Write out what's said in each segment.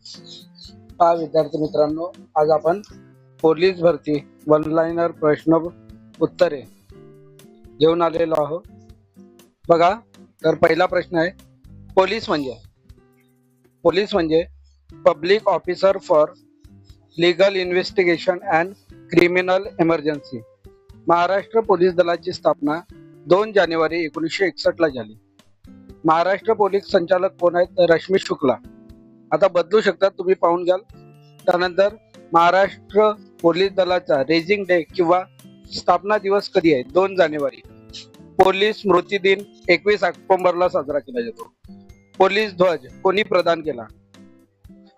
विद्यार्थी मित्रांनो, आज आपण पोलीस भरती वन लाइनर प्रश्न उत्तरे घेऊन आलेलो आहोत. बघा, तर पहिला प्रश्न आहे, पोलीस म्हणजे public officer for legal investigation and criminal emergency. Maharashtra police दलाची स्थापना 2 जानेवारी 1961 ला झाली. महाराष्ट्र पोलीस संचालक कोण आहेत? तर रश्मी शुक्ला. आता बदलू शकतात, तुम्ही पाहून घ्याल. त्यानंतर महाराष्ट्र पोलीस दलाचा रेजिंग डे किंवा स्थापना दिवस कधी आहे? 2 जानेवारी. पोलीस स्मृती दिन 21 ऑक्टोबरला साजरा केला जातो. पोलीस ध्वज कोणी प्रदान केला?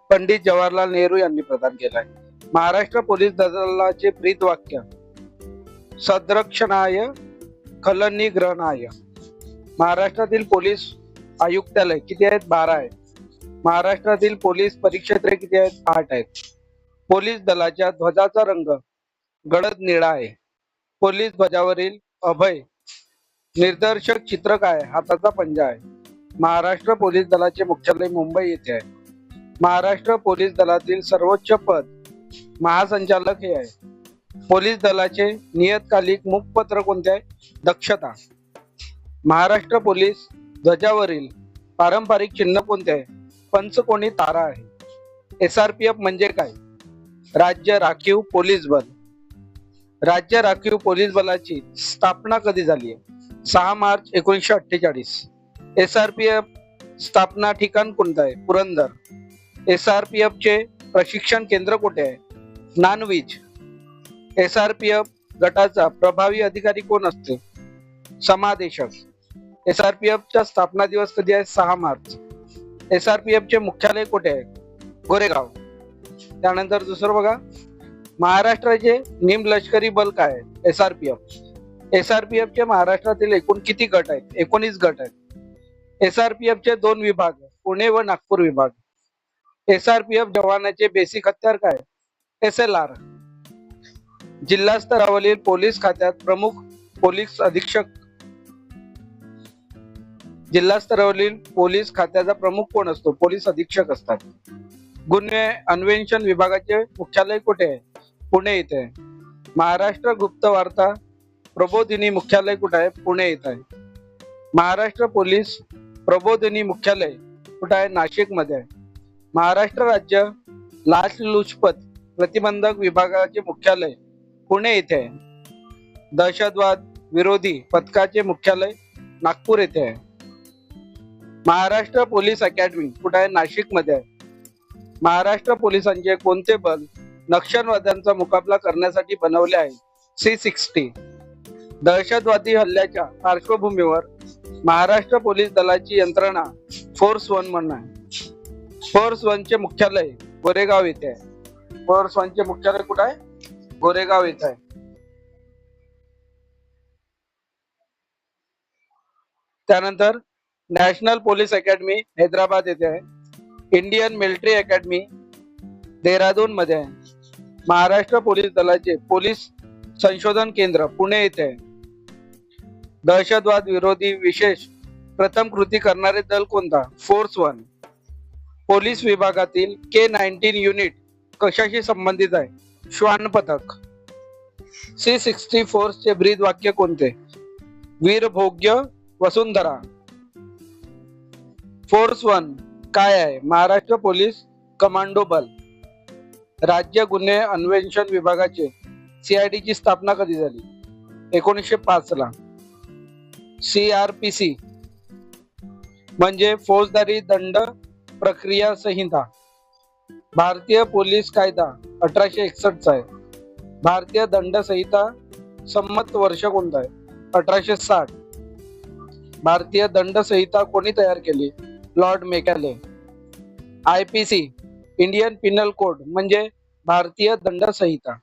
पंडित जवाहरलाल नेहरू यांनी प्रदान केलाय. महाराष्ट्र पोलीस दलाचे ब्रीद वाक्य सदरक्षणाय खलनिग्रहणाय. महाराष्ट्रातील पोलीस आयुक्तालय किती आहेत? 12 आहेत. महाराष्ट्रातील पोलीस परिक्षेत्रे किती आहेत? 8 आहेत. पोलीस दलाच्या ध्वजाचा रंग गडद निळा आहे. पोलीस ध्वजावरील अभय निर्देशक चित्र काय? हाताचा पंजा आहे. महाराष्ट्र पोलीस दलाचे मुख्यालय मुंबई येथे आहे. महाराष्ट्र पोलीस दलातील सर्वोच्च पद महासंचालक हे आहे. पोलीस दलाचे नियतकालिक मुखपत्र कोणते आहे? दक्षता. महाराष्ट्र पोलीस ध्वजावरील पारंपरिक चिन्ह कोणते आहे? पंचकोनी तारा आहे. SRPF म्हणजे काय? राज्य राखीव पोलीस बल. राज्य राखीव पोलीस बलाची स्थापना कधी झाली आहे? 6 मार्च 1948. SRPF स्थापना ठिकाण कोणतं आहे? पुरंदर. SRPF चे प्रशिक्षण केंद्र कुठे आहे? नानवीज. SRPF गटाचा प्रभावी अधिकारी कोण असते? समादेशक. SRPF चा स्थापना दिवस कधी आहे? 6 मार्च. SRPF चे मुख्यालय कुठे आहे? गोरेगाव. त्यानंतर दुसरं बघा, महाराष्ट्राचे निमलष्करी बल काय आहे? SRPF. SRPF चे महाराष्ट्रातील एकूण किती गट आहेत? 19 गट आहेत. SRPF चे 2 विभाग, पुणे व नागपूर विभाग. SRPF जवानाचे बेसिक हत्यार काय? SLR. जिल्हा स्तरावरील पोलीस खात्यात प्रमुख पोलीस अधीक्षक. जिल्हा स्तरावरील पोलीस खात्याचा प्रमुख कोण असतो? पोलीस अधीक्षक असतात. गुन्हे अन्वेषण विभागाचे मुख्यालय कुठे आहे? पुणे येथे आहे. महाराष्ट्र गुप्त वार्ता प्रबोधिनी मुख्यालय कुठे आहे? पुणे येथे आहे. महाराष्ट्र पोलीस प्रबोधिनी मुख्यालय कुठे आहे? नाशिक मध्ये आहे. महाराष्ट्र राज्य लाचलुचपत प्रतिबंधक विभागाचे मुख्यालय पुणे येथे आहे. दहशतवाद विरोधी पथकाचे मुख्यालय नागपूर येथे आहे. महाराष्ट्र पोलीस अकॅडमी कुठे आहे? नाशिक मध्ये आहे. महाराष्ट्र पोलिसांचे कोणते बल नक्षलवाद्यांचा मुकाबला करण्यासाठी बनवले आहे? C-60. दहशतवादी हल्ल्याच्या पार्श्वभूमीवर महाराष्ट्र पोलीस दलाची यंत्रणा फोर्स 1 म्हणून आहे. फोर्स 1 चे मुख्यालय गोरेगाव येथे आहे. फोर्स 1 चे मुख्यालय कुठे आहे? गोरेगाव येथे आहे. त्यानंतर नॅशनल पोलीस अकॅडमी हैदराबाद येथे आहे. इंडियन मिलिटरी अकॅडमी देहरादून मध्ये आहे. महाराष्ट्र पोलीस दलाचे पोलीस संशोधन केंद्र पुणे येथे आहे. दहशतवाद विरोधी विशेष प्रथम कृती करणारे दल कोणता? फोर्स 1. पोलीस विभागातील K-19 युनिट कशाशी संबंधित आहे? श्वान पथक. C-60 फोर्स चे ब्रीद वाक्य कोणते? वीरभोग्य वसुंधरा. फोर्स 1 काय आहे? महाराष्ट्र पोलीस कमांडो बल. राज्य गुन्हे अन्वेषण विभागाचे CID ची स्थापना कधी झाली? 1905 ला. CRPC म्हणजे फौजदारी दंड प्रक्रिया संहिता. भारतीय पोलीस कायदा 1861 चा आहे. भारतीय दंड संहिता संमत वर्ष कोणता आहे? 1860. भारतीय दंड संहिता कोणी तयार केली? Lord Macaulay. IPC Indian penal code म्हणजे भारतीय दंड संहिता.